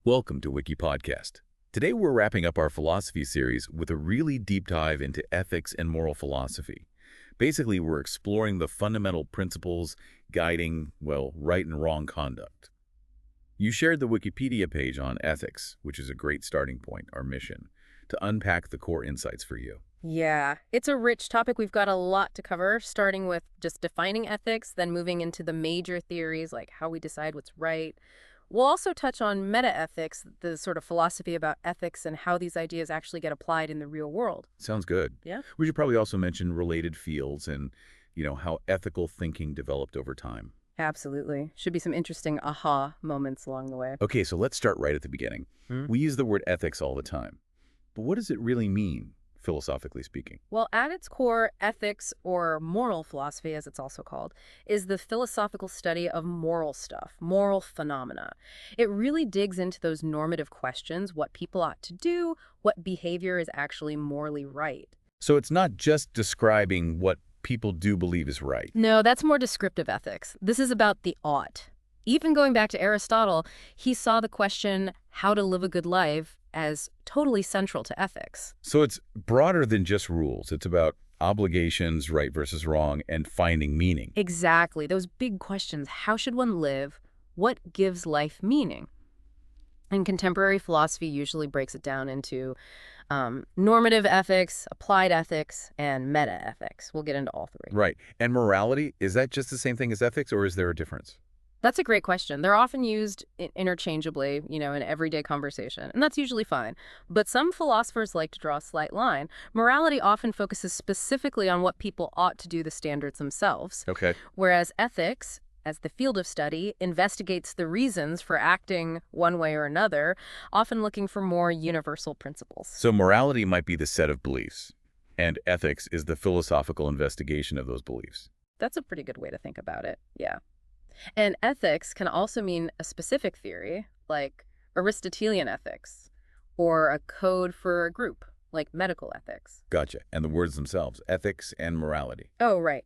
Welcome to WikiPodcast. Today we're wrapping up our philosophy series with a really deep dive into ethics and moral philosophy. Basically, we're exploring the fundamental principles guiding, well, right and wrong conduct. You shared the Wikipedia page on ethics, which is a great starting point, our mission, to unpack the core insights for you. Yeah, it's a rich topic. We've got a lot to cover, starting with just defining ethics, then moving into the major theories like how we decide what's right. We'll also touch on metaethics, the sort of philosophy about ethics and how these ideas actually get applied in the real world. Sounds good. Yeah? We should probably also mention related fields and, how ethical thinking developed over time. Absolutely. Should be some interesting aha moments along the way. Okay, so let's start right at the beginning. We use the word ethics all the time. But what does it really mean, philosophically speaking? Well, at its core, ethics, or moral philosophy, as it's also called, is the philosophical study of moral stuff, moral phenomena. It really digs into those normative questions, what people ought to do, what behavior is actually morally right. So it's not just describing what people do believe is right. No, that's more descriptive ethics. This is about the ought. Even going back to Aristotle, he saw the question, how to live a good life, as totally central to ethics. So it's broader than just rules. It's about obligations, right versus wrong, and finding meaning. Exactly. Those big questions. How should one live? What gives life meaning? And contemporary philosophy usually breaks it down into normative ethics, applied ethics, and meta-ethics. We'll get into all three. Right. And morality, is that just the same thing as ethics, or is there a difference? That's a great question. They're often used interchangeably, in everyday conversation, and that's usually fine. But some philosophers like to draw a slight line. Morality often focuses specifically on what people ought to do, the standards themselves, Okay. whereas ethics, as the field of study, investigates the reasons for acting one way or another, often looking for more universal principles. So morality might be the set of beliefs, and ethics is the philosophical investigation of those beliefs. That's a pretty good way to think about it, yeah. And ethics can also mean a specific theory, like Aristotelian ethics, or a code for a group, like medical ethics. Gotcha. And the words themselves, ethics and morality. Oh, right.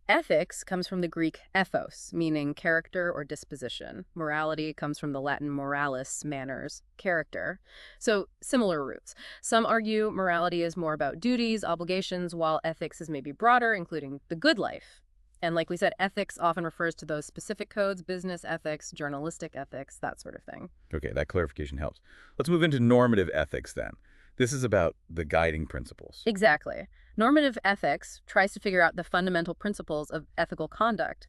Ethics comes from the Greek ethos, meaning character or disposition. Morality comes from the Latin moralis, manners, character. So similar roots. Some argue morality is more about duties, obligations, while ethics is maybe broader, including the good life. And like we said, ethics often refers to those specific codes, business ethics, journalistic ethics, that sort of thing. Okay, that clarification helps. Let's move into normative ethics then. This is about the guiding principles. Exactly. Normative ethics tries to figure out the fundamental principles of ethical conduct.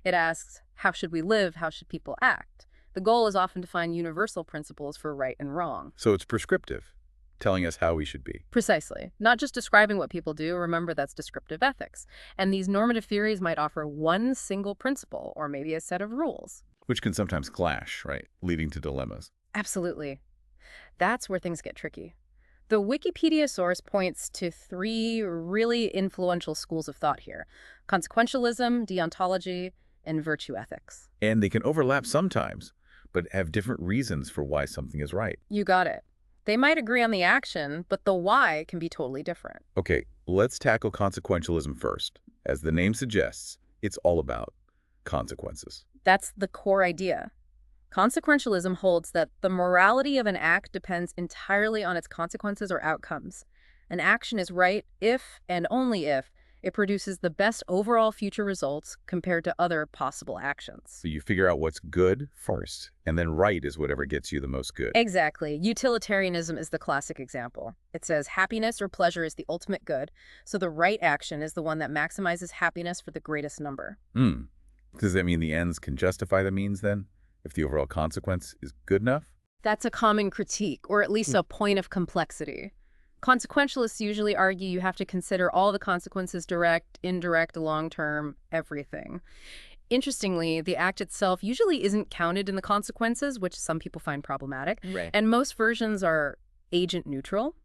It asks, how should we live? How should people act? The goal is often to find universal principles for right and wrong. So it's prescriptive, telling us how we should be. Precisely. Not just describing what people do. Remember, that's descriptive ethics. And these normative theories might offer one single principle or maybe a set of rules. Which can sometimes clash, right? Leading to dilemmas. Absolutely. That's where things get tricky. The Wikipedia source points to three really influential schools of thought here: consequentialism, deontology, and virtue ethics. And they can overlap sometimes, but have different reasons for why something is right. You got it. They might agree on the action, but the why can be totally different. Okay, let's tackle consequentialism first. As the name suggests, it's all about consequences. That's the core idea. Consequentialism holds that the morality of an act depends entirely on its consequences or outcomes. An action is right if and only if it produces the best overall future results compared to other possible actions. So you figure out what's good first, and then right is whatever gets you the most good. Exactly. Utilitarianism is the classic example. It says happiness or pleasure is the ultimate good, so the right action is the one that maximizes happiness for the greatest number. Does that mean the ends can justify the means then, if the overall consequence is good enough? That's a common critique, or at least a point of complexity. Consequentialists usually argue you have to consider all the consequences: direct, indirect, long-term, everything. Interestingly, the act itself usually isn't counted in the consequences, which some people find problematic. Right. And most versions are agent neutral.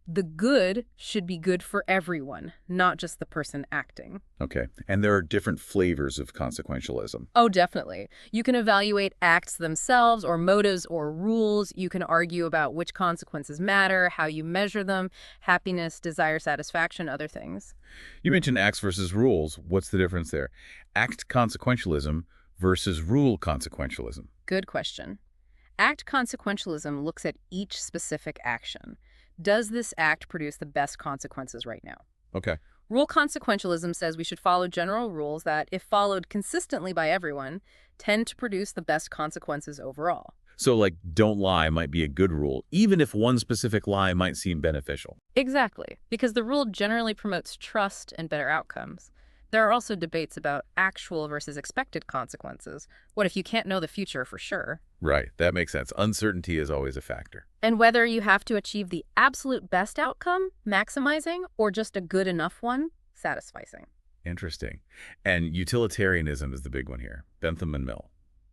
The good should be good for everyone, not just the person acting. Okay. And there are different flavors of consequentialism. Oh, definitely. You can evaluate acts themselves or motives or rules. You can argue about which consequences matter, how you measure them, happiness, desire, satisfaction, other things. You mentioned acts versus rules. What's the difference there? Act consequentialism versus rule consequentialism. Good question. Act consequentialism looks at each specific action. Does this act produce the best consequences right now? Okay. Rule consequentialism says we should follow general rules that, if followed consistently by everyone, tend to produce the best consequences overall. So, like, don't lie might be a good rule, even if one specific lie might seem beneficial. Exactly, because the rule generally promotes trust and better outcomes. There are also debates about actual versus expected consequences. What if you can't know the future for sure? Right, that makes sense. Uncertainty is always a factor. And whether you have to achieve the absolute best outcome, maximizing, or just a good enough one, satisficing. Interesting. And utilitarianism is the big one here. Bentham and Mill.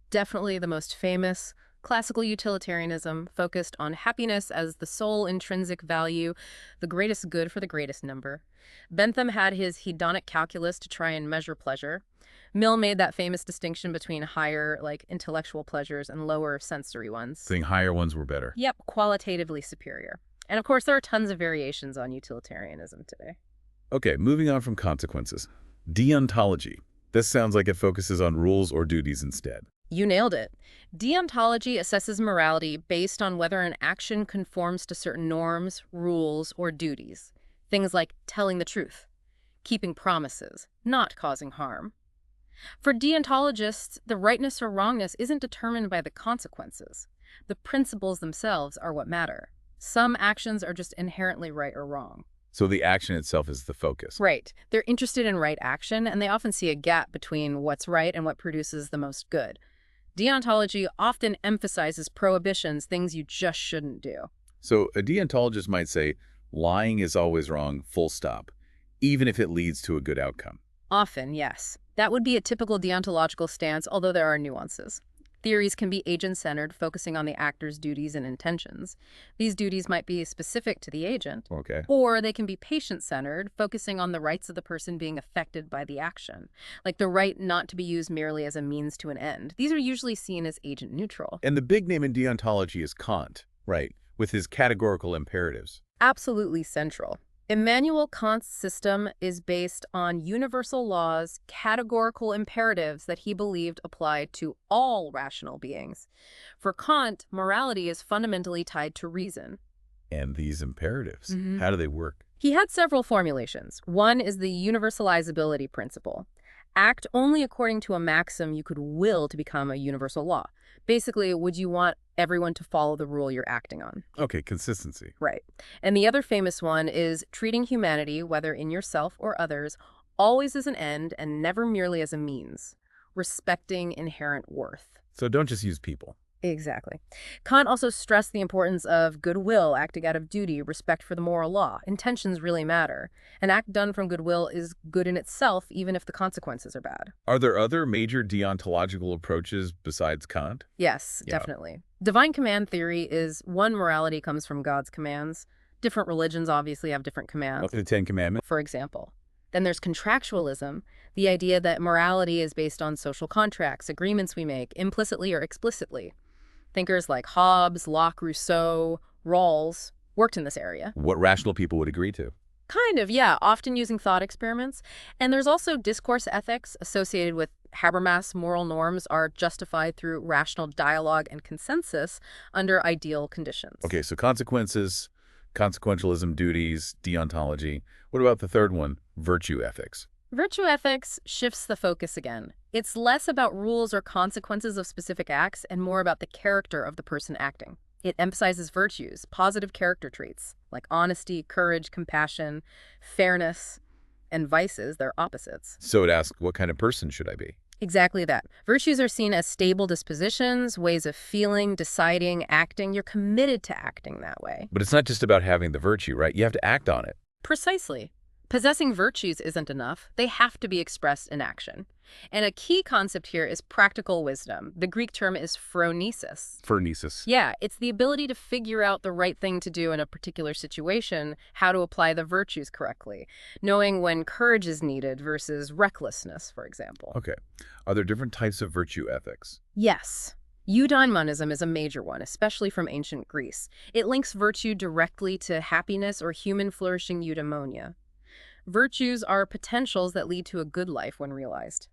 Definitely the most famous. Classical utilitarianism focused on happiness as the sole intrinsic value, the greatest good for the greatest number. Bentham had his hedonic calculus to try and measure pleasure. Mill made that famous distinction between higher, like intellectual pleasures, and lower sensory ones. Saying higher ones were better. Yep, qualitatively superior. And of course, there are tons of variations on utilitarianism today. Okay, moving on from consequences. Deontology. This sounds like it focuses on rules or duties instead. You nailed it. Deontology assesses morality based on whether an action conforms to certain norms, rules, or duties. Things like telling the truth, keeping promises, not causing harm. For deontologists, the rightness or wrongness isn't determined by the consequences. The principles themselves are what matter. Some actions are just inherently right or wrong. So the action itself is the focus. Right. They're interested in right action, and they often see a gap between what's right and what produces the most good. Deontology often emphasizes prohibitions, things you just shouldn't do. So a deontologist might say, lying is always wrong, full stop, even if it leads to a good outcome. Often, yes. That would be a typical deontological stance, although there are nuances. Theories can be agent-centered, focusing on the actor's duties and intentions. These duties might be specific to the agent. Okay. Or they can be patient-centered, focusing on the rights of the person being affected by the action, like the right not to be used merely as a means to an end. These are usually seen as agent-neutral. And the big name in deontology is Kant, right, with his categorical imperatives. Absolutely central. Immanuel Kant's system is based on universal laws, categorical imperatives that he believed applied to all rational beings. For Kant, morality is fundamentally tied to reason. And these imperatives, how do they work? He had several formulations. One is the universalizability principle. Act only according to a maxim you could will to become a universal law. Basically, would you want everyone to follow the rule you're acting on? Okay, consistency. Right. And the other famous one is treating humanity, whether in yourself or others, always as an end and never merely as a means. Respecting inherent worth. So don't just use people. Exactly. Kant also stressed the importance of goodwill, acting out of duty, respect for the moral law. Intentions really matter. An act done from goodwill is good in itself, even if the consequences are bad. Are there other major deontological approaches besides Kant? Yes, definitely. Divine command theory is one morality comes from God's commands. Different religions obviously have different commands. The Ten Commandments. For example. Then there's contractualism, the idea that morality is based on social contracts, agreements we make, implicitly or explicitly. Thinkers like Hobbes, Locke, Rousseau, Rawls worked in this area. What rational people would agree to. Kind of, yeah, often using thought experiments. And there's also discourse ethics associated with Habermas. Moral norms are justified through rational dialogue and consensus under ideal conditions. Okay, so consequences, consequentialism, duties, deontology. What about the third one, virtue ethics? Virtue ethics shifts the focus again. It's less about rules or consequences of specific acts and more about the character of the person acting. It emphasizes virtues, positive character traits, like honesty, courage, compassion, fairness, and vices, their opposites. So it asks, what kind of person should I be? Exactly that. Virtues are seen as stable dispositions, ways of feeling, deciding, acting. You're committed to acting that way. But it's not just about having the virtue, right? You have to act on it. Precisely. Possessing virtues isn't enough. They have to be expressed in action. And a key concept here is practical wisdom. The Greek term is phronesis. Phronesis. Yeah, it's the ability to figure out the right thing to do in a particular situation, how to apply the virtues correctly, knowing when courage is needed versus recklessness, for example. Okay. Are there different types of virtue ethics? Yes. Eudaimonism is a major one, especially from ancient Greece. It links virtue directly to happiness or human flourishing eudaimonia. Virtues are potentials that lead to a good life when realized.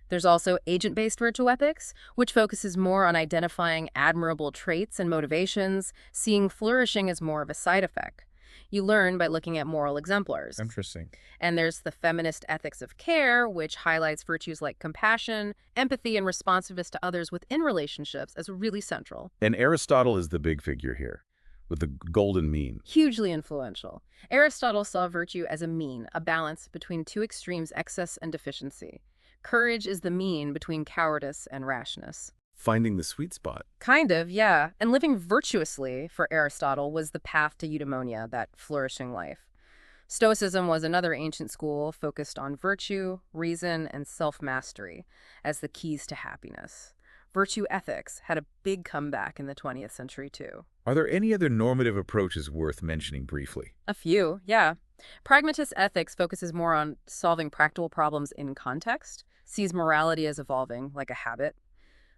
There's also agent-based virtue ethics, which focuses more on identifying admirable traits and motivations, seeing flourishing as more of a side effect. You learn by looking at moral exemplars. Interesting. And there's the feminist ethics of care, which highlights virtues like compassion, empathy, and responsiveness to others within relationships as really central. And Aristotle is the big figure here, with the golden mean. Hugely influential. Aristotle saw virtue as a mean, a balance between two extremes, excess and deficiency. Courage is the mean between cowardice and rashness. Finding the sweet spot. Kind of, yeah. And living virtuously, for Aristotle, was the path to eudaimonia, that flourishing life. Stoicism was another ancient school focused on virtue, reason, and self-mastery as the keys to happiness. Virtue ethics had a big comeback in the 20th century, too. Are there any other normative approaches worth mentioning briefly? A few, yeah. Pragmatist ethics focuses more on solving practical problems in context, sees morality as evolving, like a habit.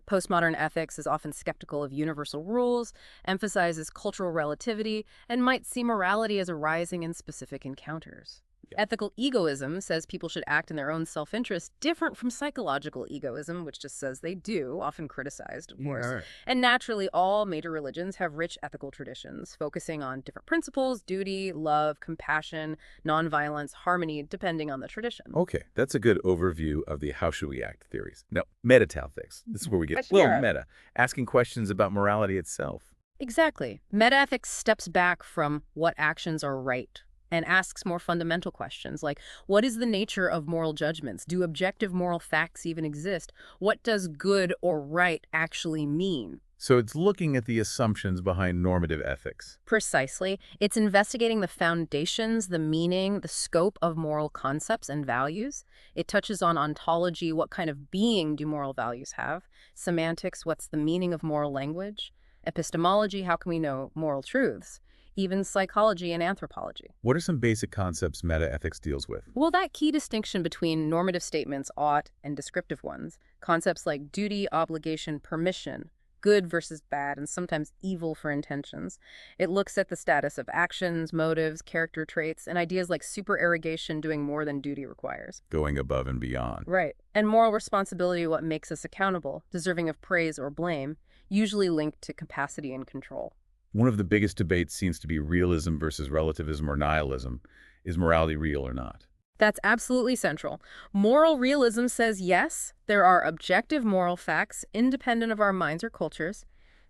Postmodern ethics is often skeptical of universal rules, emphasizes cultural relativity, and might see morality as arising in specific encounters. Yeah. Ethical egoism says people should act in their own self-interest, different from psychological egoism, which just says they do, often criticized, of course. Right. And naturally, all major religions have rich ethical traditions, focusing on different principles: duty, love, compassion, nonviolence, harmony, depending on the tradition. Okay, that's a good overview of the how should we act theories. Now, metaethics. This is where we get a little meta, asking questions about morality itself. Exactly. Metaethics steps back from what actions are right and asks more fundamental questions like, what is the nature of moral judgments? Do objective moral facts even exist? What does good or right actually mean? So it's looking at the assumptions behind normative ethics. Precisely. It's investigating the foundations, the meaning, the scope of moral concepts and values. It touches on ontology, what kind of being do moral values have? Semantics, what's the meaning of moral language? Epistemology, how can we know moral truths? Even psychology and anthropology. What are some basic concepts metaethics deals with? Well, that key distinction between normative statements, ought, and descriptive ones, concepts like duty, obligation, permission, good versus bad, and sometimes evil for intentions. It looks at the status of actions, motives, character traits, and ideas like supererogation, doing more than duty requires. Going above and beyond. Right. And moral responsibility, what makes us accountable, deserving of praise or blame, usually linked to capacity and control. One of the biggest debates seems to be realism versus relativism or nihilism. Is morality real or not? That's absolutely central. Moral realism says yes, there are objective moral facts independent of our minds or cultures.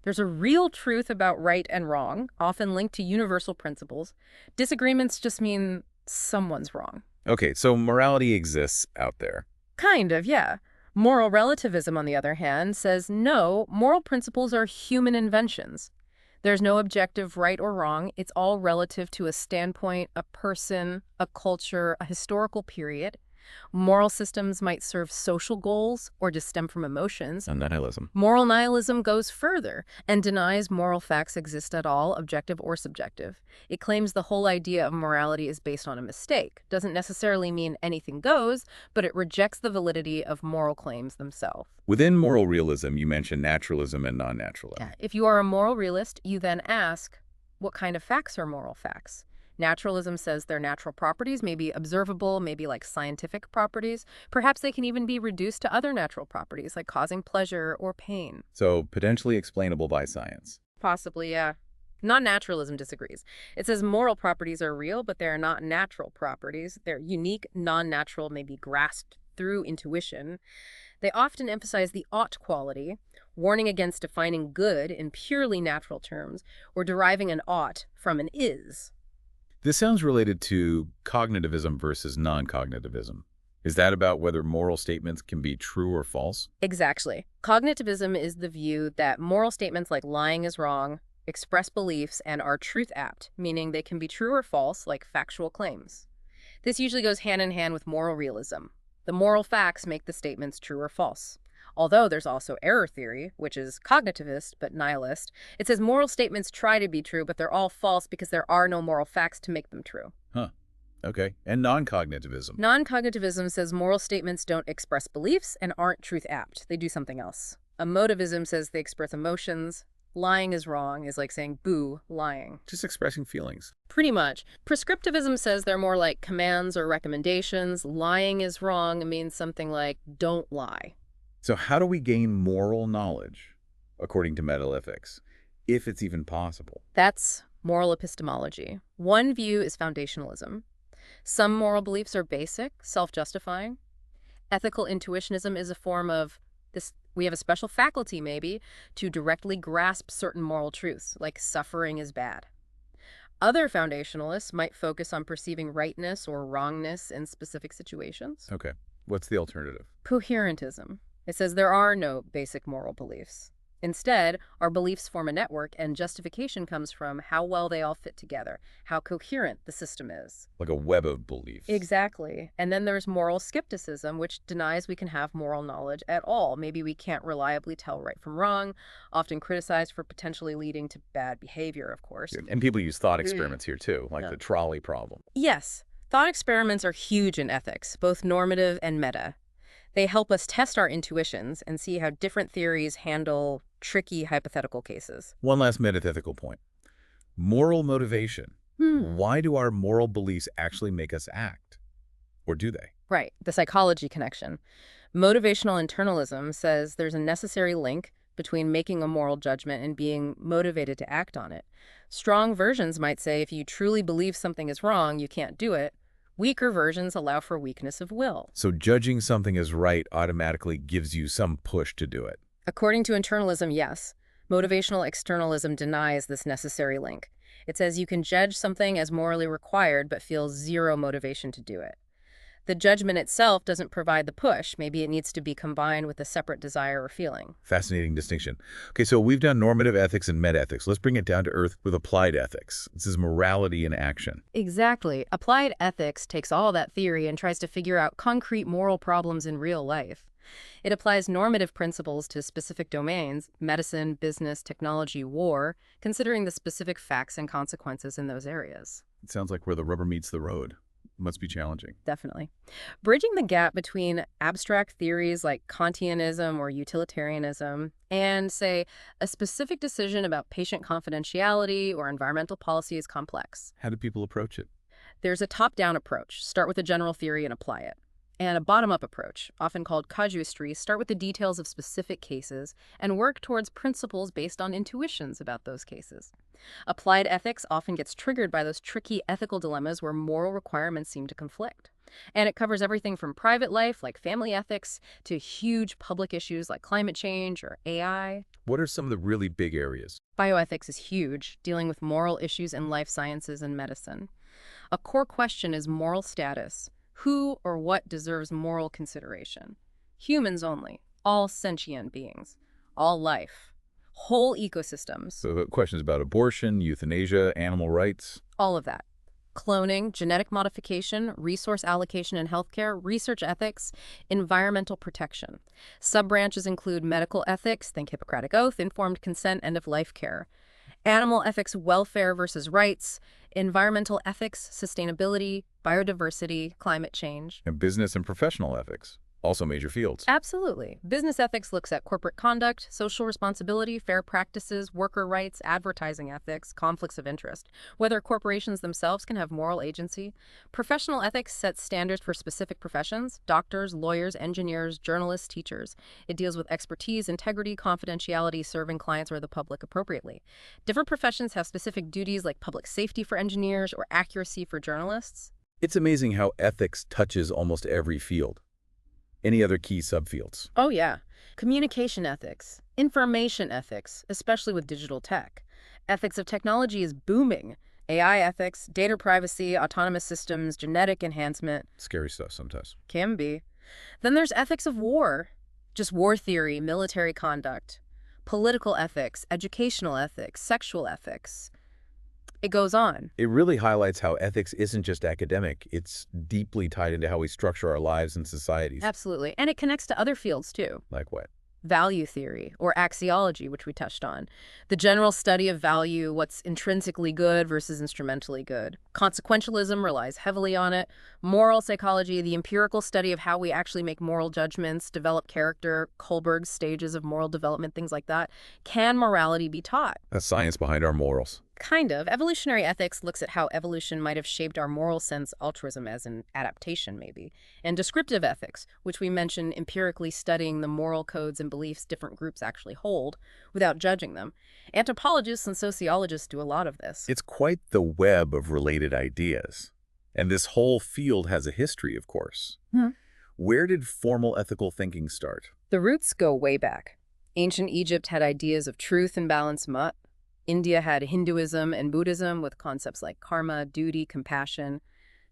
There's a real truth about right and wrong, often linked to universal principles. Disagreements just mean someone's wrong. Okay, so morality exists out there. Kind of, yeah. Moral relativism, on the other hand, says no, moral principles are human inventions. There's no objective right or wrong. It's all relative to a standpoint, a person, a culture, a historical period. Moral systems might serve social goals or just stem from emotions. And nihilism. Moral nihilism goes further and denies moral facts exist at all, objective or subjective. It claims the whole idea of morality is based on a mistake. Doesn't necessarily mean anything goes, but it rejects the validity of moral claims themselves. Within moral realism, you mentioned naturalism and non-naturalism. Yeah. If you are a moral realist, you then ask, what kind of facts are moral facts? Naturalism says their natural properties may be observable, maybe like scientific properties. Perhaps they can even be reduced to other natural properties, like causing pleasure or pain. So potentially explainable by science. Possibly, yeah. Non-naturalism disagrees. It says moral properties are real, but they are not natural properties. They're unique, non-natural, may be grasped through intuition. They often emphasize the ought quality, warning against defining good in purely natural terms, or deriving an ought from an is. This sounds related to cognitivism versus non-cognitivism. Is that about whether moral statements can be true or false? Exactly. Cognitivism is the view that moral statements like lying is wrong, express beliefs, and are truth-apt, meaning they can be true or false, like factual claims. This usually goes hand in hand with moral realism. The moral facts make the statements true or false. Although there's also error theory, which is cognitivist but nihilist. It says moral statements try to be true, but they're all false because there are no moral facts to make them true. Huh. Okay. And non-cognitivism? Non-cognitivism says moral statements don't express beliefs and aren't truth-apt. They do something else. Emotivism says they express emotions. Lying is wrong is like saying, boo, lying. Just expressing feelings. Pretty much. Prescriptivism says they're more like commands or recommendations. Lying is wrong means something like, don't lie. So how do we gain moral knowledge, according to metaethics, if it's even possible? That's moral epistemology. One view is foundationalism. Some moral beliefs are basic, self-justifying. Ethical intuitionism is a form of this. We have a special faculty, maybe, to directly grasp certain moral truths, like suffering is bad. Other foundationalists might focus on perceiving rightness or wrongness in specific situations. Okay. What's the alternative? Coherentism. It says there are no basic moral beliefs. Instead, our beliefs form a network, and justification comes from how well they all fit together, how coherent the system is. Like a web of beliefs. Exactly. And then there's moral skepticism, which denies we can have moral knowledge at all. Maybe we can't reliably tell right from wrong, often criticized for potentially leading to bad behavior, of course. And people use thought experiments here too, like Yeah. the trolley problem. Yes, thought experiments are huge in ethics, both normative and meta. They help us test our intuitions and see how different theories handle tricky hypothetical cases. One last metaethical point. Moral motivation. Why do our moral beliefs actually make us act? Or do they? Right, the psychology connection. Motivational internalism says there's a necessary link between making a moral judgment and being motivated to act on it. Strong versions might say if you truly believe something is wrong, you can't do it. Weaker versions allow for weakness of will. So judging something as right automatically gives you some push to do it. According to internalism, yes. Motivational externalism denies this necessary link. It says you can judge something as morally required but feel zero motivation to do it. The judgment itself doesn't provide the push. Maybe it needs to be combined with a separate desire or feeling. Fascinating distinction. Okay, so we've done normative ethics and metaethics. Let's bring it down to earth with applied ethics. This is morality in action. Exactly. Applied ethics takes all that theory and tries to figure out concrete moral problems in real life. It applies normative principles to specific domains, medicine, business, technology, war, considering the specific facts and consequences in those areas. It sounds like where the rubber meets the road. Must be challenging. Definitely. Bridging the gap between abstract theories like Kantianism or utilitarianism and, say, a specific decision about patient confidentiality or environmental policy is complex. How do people approach it? There's a top-down approach, start with a general theory and apply it. And a bottom-up approach, often called casuistry, start with the details of specific cases and work towards principles based on intuitions about those cases. Applied ethics often gets triggered by those tricky ethical dilemmas where moral requirements seem to conflict. And it covers everything from private life, like family ethics, to huge public issues like climate change or AI. What are some of the really big areas? Bioethics is huge, dealing with moral issues in life sciences and medicine. A core question is moral status. Who or what deserves moral consideration? Humans only, all sentient beings, all life, whole ecosystems, So questions about abortion, euthanasia, animal rights. all of that. Cloning, genetic modification, resource allocation in healthcare, research ethics, environmental protection. Sub-branches include medical ethics, think Hippocratic Oath, informed consent, end-of-life care. Animal ethics, welfare versus rights, environmental ethics, sustainability, biodiversity, climate change. And business and professional ethics, also major fields. Absolutely. Business ethics looks at corporate conduct, social responsibility, fair practices, worker rights, advertising ethics, conflicts of interest, whether corporations themselves can have moral agency. Professional ethics sets standards for specific professions, doctors, lawyers, engineers, journalists, teachers. It deals with expertise, integrity, confidentiality, serving clients or the public appropriately. Different professions have specific duties like public safety for engineers or accuracy for journalists. It's amazing how ethics touches almost every field. Any other key subfields? Oh, yeah. Communication ethics, information ethics, especially with digital tech. Ethics of technology is booming. AI ethics, data privacy, autonomous systems, genetic enhancement. Scary stuff sometimes. Can be. Then there's ethics of war. Just war theory, military conduct. Political ethics, educational ethics, sexual ethics. It goes on. It really highlights how ethics isn't just academic. It's deeply tied into how we structure our lives and societies. Absolutely. And it connects to other fields, too. Like what? value theory, or axiology, which we touched on. The general study of value, what's intrinsically good versus instrumentally good. Consequentialism relies heavily on it. Moral psychology, the empirical study of how we actually make moral judgments, develop character, Kohlberg's stages of moral development, things like that. Can morality be taught? That's science behind our morals. Kind of. Evolutionary ethics looks at how evolution might have shaped our moral sense, altruism as an adaptation, maybe. And descriptive ethics, which we mentioned empirically studying the moral codes and beliefs different groups actually hold without judging them. Anthropologists and sociologists do a lot of this. It's quite the web of related ideas. And this whole field has a history, of course. Where did formal ethical thinking start? The roots go way back. Ancient Egypt had ideas of truth and balance mutt. India had Hinduism and Buddhism with concepts like karma, duty, compassion.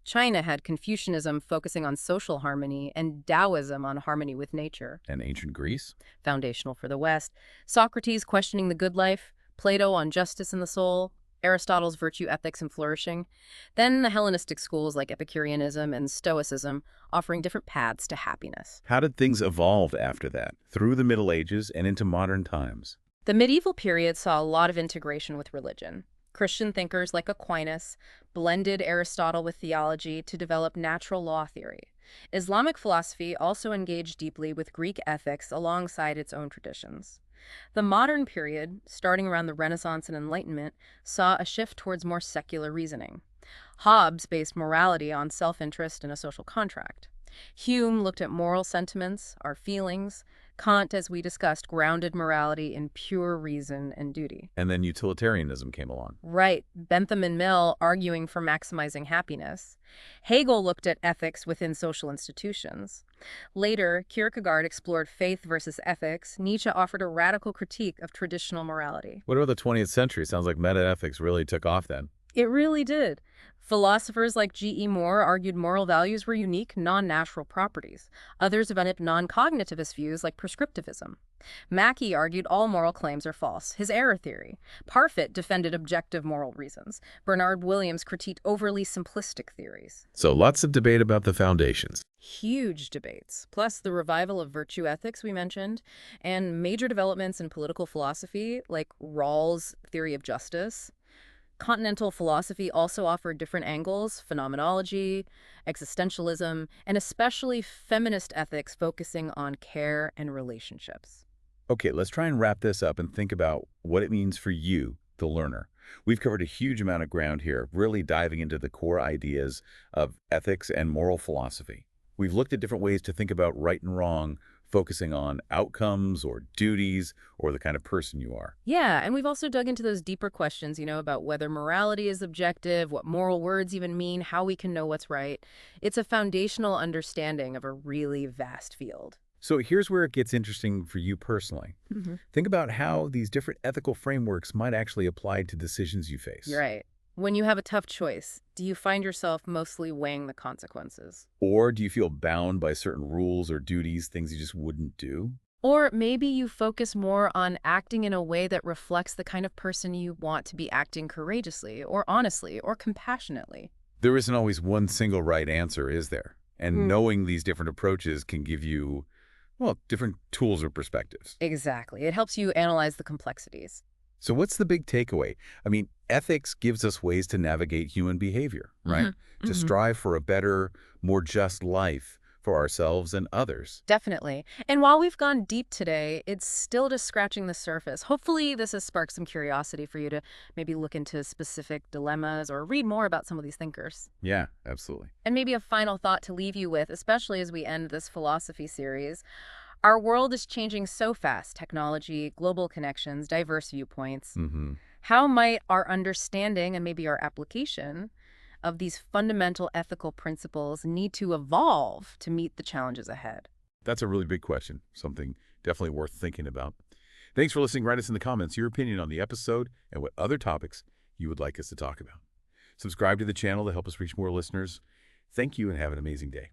China had Confucianism focusing on social harmony and Taoism on harmony with nature. And ancient Greece? Foundational for the West. Socrates questioning the good life, Plato on justice and the soul, Aristotle's virtue ethics and flourishing. Then the Hellenistic schools like Epicureanism and Stoicism offering different paths to happiness. How did things evolve after that, through the Middle Ages and into modern times? The medieval period saw a lot of integration with religion. Christian thinkers like Aquinas blended Aristotle with theology to develop natural law theory. Islamic philosophy also engaged deeply with Greek ethics alongside its own traditions. The modern period, starting around the Renaissance and Enlightenment, saw a shift towards more secular reasoning. Hobbes based morality on self-interest and a social contract. Hume looked at moral sentiments, our feelings. Kant, as we discussed, grounded morality in pure reason and duty. And then utilitarianism came along. Right. Bentham and Mill arguing for maximizing happiness. Hegel looked at ethics within social institutions. Later, Kierkegaard explored faith versus ethics. Nietzsche offered a radical critique of traditional morality. What about the 20th century? Sounds like metaethics really took off then. It really did. Philosophers like G.E. Moore argued moral values were unique, non-natural properties. Others developed non-cognitivist views like prescriptivism. Mackey argued all moral claims are false, his error theory. Parfit defended objective moral reasons. Bernard Williams critiqued overly simplistic theories. So lots of debate about the foundations. Huge debates, plus the revival of virtue ethics we mentioned, and major developments in political philosophy like Rawls' theory of justice. Continental philosophy also offered different angles, phenomenology, existentialism, and especially feminist ethics focusing on care and relationships. Okay, let's try and wrap this up and think about what it means for you, the learner. We've covered a huge amount of ground here, really diving into the core ideas of ethics and moral philosophy. We've looked at different ways to think about right and wrong, focusing on outcomes or duties or the kind of person you are. Yeah, and we've also dug into those deeper questions, about whether morality is objective, what moral words even mean, how we can know what's right. It's a foundational understanding of a really vast field. So here's where it gets interesting for you personally. Think about how these different ethical frameworks might actually apply to decisions you face. You're right. When you have a tough choice, do you find yourself mostly weighing the consequences? Or do you feel bound by certain rules or duties, things you just wouldn't do? Or maybe you focus more on acting in a way that reflects the kind of person you want to be acting courageously or honestly or compassionately. There isn't always one single right answer, is there? And knowing these different approaches can give you, well, different tools or perspectives. Exactly. It helps you analyze the complexities. So what's the big takeaway? I mean, ethics gives us ways to navigate human behavior, right? To strive for a better, more just life for ourselves and others. Definitely. And while we've gone deep today, it's still just scratching the surface. Hopefully this has sparked some curiosity for you to maybe look into specific dilemmas or read more about some of these thinkers. Yeah, absolutely. And maybe a final thought to leave you with, especially as we end this philosophy series. Our world is changing so fast. Technology, global connections, diverse viewpoints. How might our understanding and maybe our application of these fundamental ethical principles need to evolve to meet the challenges ahead? That's a really big question, something definitely worth thinking about. Thanks for listening. Write us in the comments your opinion on the episode and what other topics you would like us to talk about. Subscribe to the channel to help us reach more listeners. Thank you and have an amazing day.